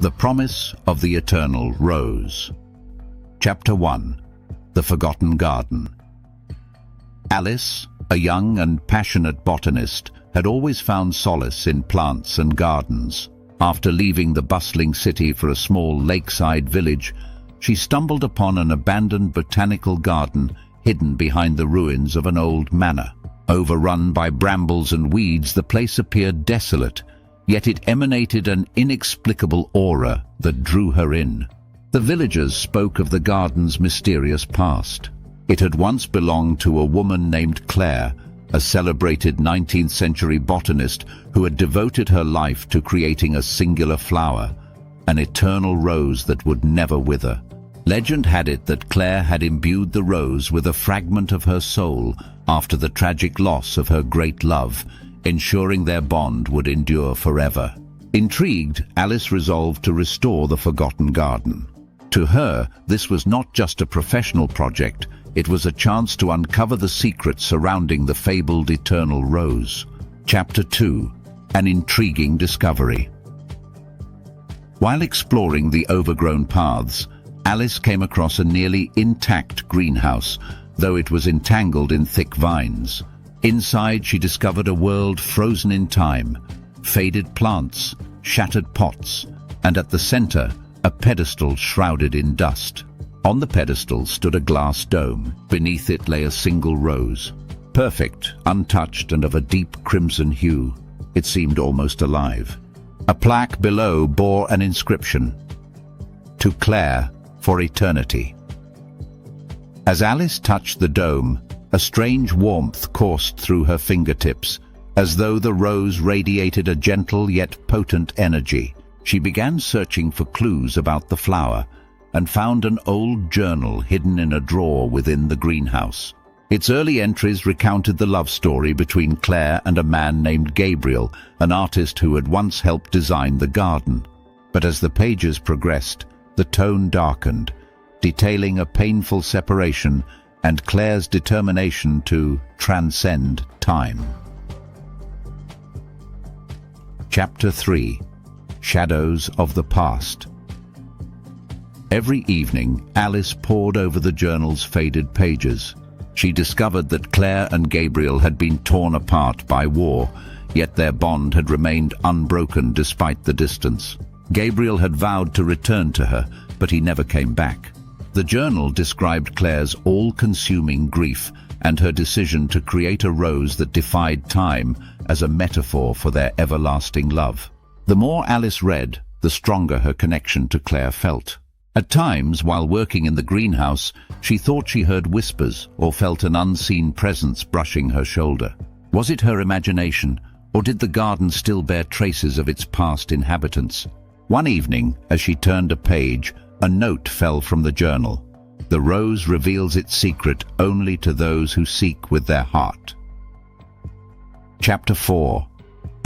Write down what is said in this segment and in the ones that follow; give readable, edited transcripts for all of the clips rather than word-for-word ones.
The Promise of the Eternal Rose. Chapter 1. The Forgotten Garden. Alice, a young and passionate botanist, had always found solace in plants and gardens. After leaving the bustling city for a small lakeside village, she stumbled upon an abandoned botanical garden hidden behind the ruins of an old manor. Overrun by brambles and weeds, the place appeared desolate, yet it emanated an inexplicable aura that drew her in. The villagers spoke of the garden's mysterious past. It had once belonged to a woman named Claire, a celebrated 19th-century botanist who had devoted her life to creating a singular flower, an eternal rose that would never wither. Legend had it that Claire had imbued the rose with a fragment of her soul after the tragic loss of her great love, ensuring their bond would endure forever. Intrigued, Alice resolved to restore the forgotten garden. To her, this was not just a professional project, it was a chance to uncover the secrets surrounding the fabled eternal rose. Chapter 2. An intriguing discovery. While exploring the overgrown paths, Alice came across a nearly intact greenhouse, though it was entangled in thick vines. Inside, she discovered a world frozen in time, faded plants, shattered pots, and at the center, a pedestal shrouded in dust. On the pedestal stood a glass dome. Beneath it lay a single rose. Perfect, untouched, and of a deep crimson hue. It seemed almost alive. A plaque below bore an inscription: "To Claire, for eternity." As Alice touched the dome, a strange warmth coursed through her fingertips, as though the rose radiated a gentle yet potent energy. She began searching for clues about the flower, and found an old journal hidden in a drawer within the greenhouse. Its early entries recounted the love story between Claire and a man named Gabriel, an artist who had once helped design the garden. But as the pages progressed, the tone darkened, detailing a painful separation and Claire's determination to transcend time. Chapter 3. Shadows of the Past. Every evening, Alice pored over the journal's faded pages. She discovered that Claire and Gabriel had been torn apart by war, yet their bond had remained unbroken despite the distance. Gabriel had vowed to return to her, but he never came back. The journal described Claire's all-consuming grief and her decision to create a rose that defied time as a metaphor for their everlasting love. The more Alice read, the stronger her connection to Claire felt. At times, while working in the greenhouse, she thought she heard whispers or felt an unseen presence brushing her shoulder. Was it her imagination, or did the garden still bear traces of its past inhabitants? One evening, as she turned a page, a note fell from the journal. The rose reveals its secret only to those who seek with their heart. Chapter 4.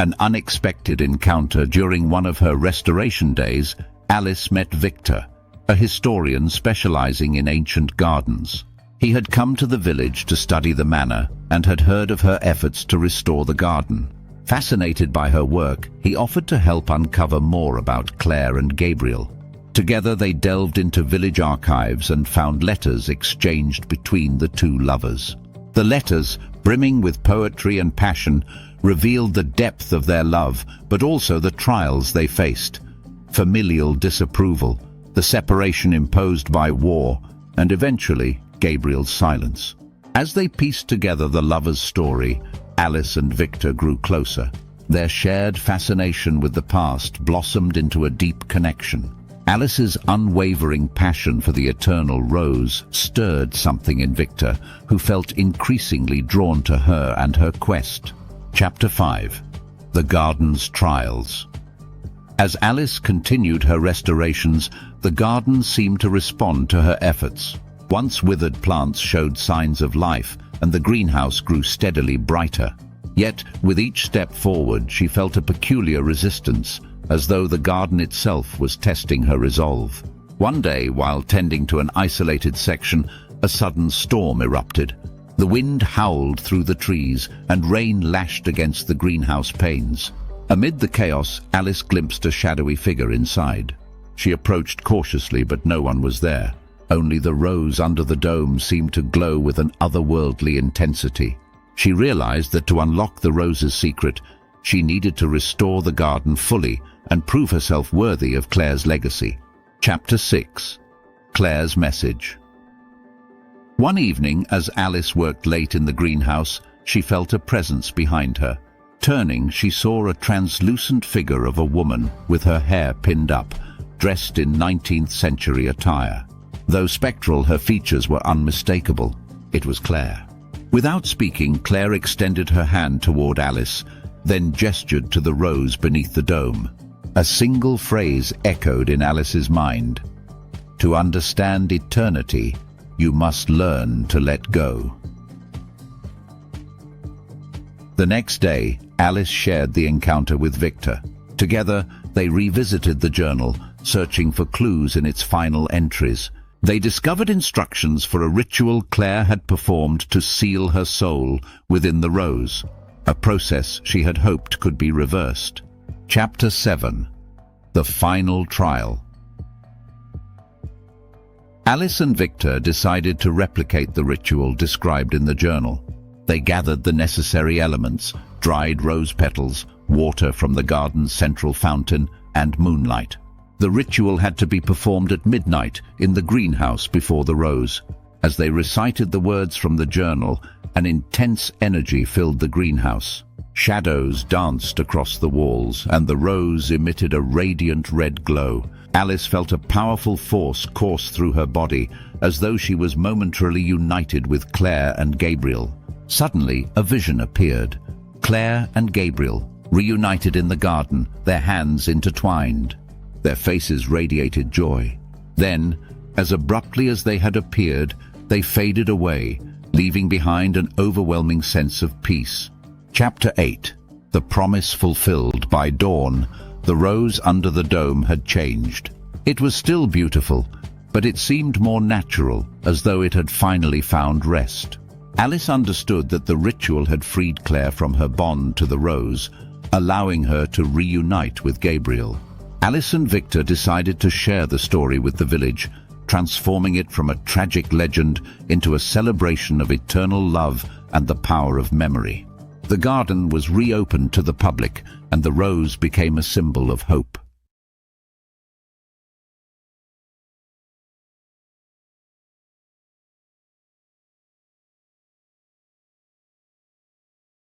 An unexpected encounter. During one of her restoration days, Alice met Victor, a historian specializing in ancient gardens. He had come to the village to study the manor and had heard of her efforts to restore the garden. Fascinated by her work, he offered to help uncover more about Claire and Gabriel. Together they delved into village archives and found letters exchanged between the two lovers. The letters, brimming with poetry and passion, revealed the depth of their love, but also the trials they faced: familial disapproval, the separation imposed by war, and eventually Gabriel's silence. As they pieced together the lovers' story, Alice and Victor grew closer. Their shared fascination with the past blossomed into a deep connection. Alice's unwavering passion for the eternal rose stirred something in Victor, who felt increasingly drawn to her and her quest. Chapter 5. The Garden's Trials. As Alice continued her restorations, the garden seemed to respond to her efforts. Once withered plants showed signs of life, and the greenhouse grew steadily brighter. Yet, with each step forward, she felt a peculiar resistance, as though the garden itself was testing her resolve. One day, while tending to an isolated section, a sudden storm erupted. The wind howled through the trees, and rain lashed against the greenhouse panes. Amid the chaos, Alice glimpsed a shadowy figure inside. She approached cautiously, but no one was there. Only the rose under the dome seemed to glow with an otherworldly intensity. She realized that to unlock the rose's secret, she needed to restore the garden fully and prove herself worthy of Claire's legacy. Chapter 6. Claire's Message. One evening, as Alice worked late in the greenhouse, she felt a presence behind her. Turning, she saw a translucent figure of a woman with her hair pinned up, dressed in 19th century attire. Though spectral, her features were unmistakable. It was Claire. Without speaking, Claire extended her hand toward Alice, then gestured to the rose beneath the dome. A single phrase echoed in Alice's mind. To understand eternity, you must learn to let go. The next day, Alice shared the encounter with Victor. Together, they revisited the journal, searching for clues in its final entries. They discovered instructions for a ritual Claire had performed to seal her soul within the rose, a process she had hoped could be reversed. Chapter 7. The Final Trial. Alice and Victor decided to replicate the ritual described in the journal. They gathered the necessary elements: dried rose petals, water from the garden's central fountain, and moonlight. The ritual had to be performed at midnight in the greenhouse before the rose. As they recited the words from the journal, an intense energy filled the greenhouse. Shadows danced across the walls, and the rose emitted a radiant red glow. Alice felt a powerful force course through her body, as though she was momentarily united with Claire and Gabriel. Suddenly, a vision appeared. Claire and Gabriel, reunited in the garden, their hands intertwined. Their faces radiated joy. Then, as abruptly as they had appeared, they faded away, leaving behind an overwhelming sense of peace. Chapter 8. The Promise Fulfilled. By dawn, the rose under the dome had changed. It was still beautiful, but it seemed more natural, as though it had finally found rest. Alice understood that the ritual had freed Claire from her bond to the rose, allowing her to reunite with Gabriel. Alice and Victor decided to share the story with the village, transforming it from a tragic legend into a celebration of eternal love and the power of memory. The garden was reopened to the public, and the rose became a symbol of hope.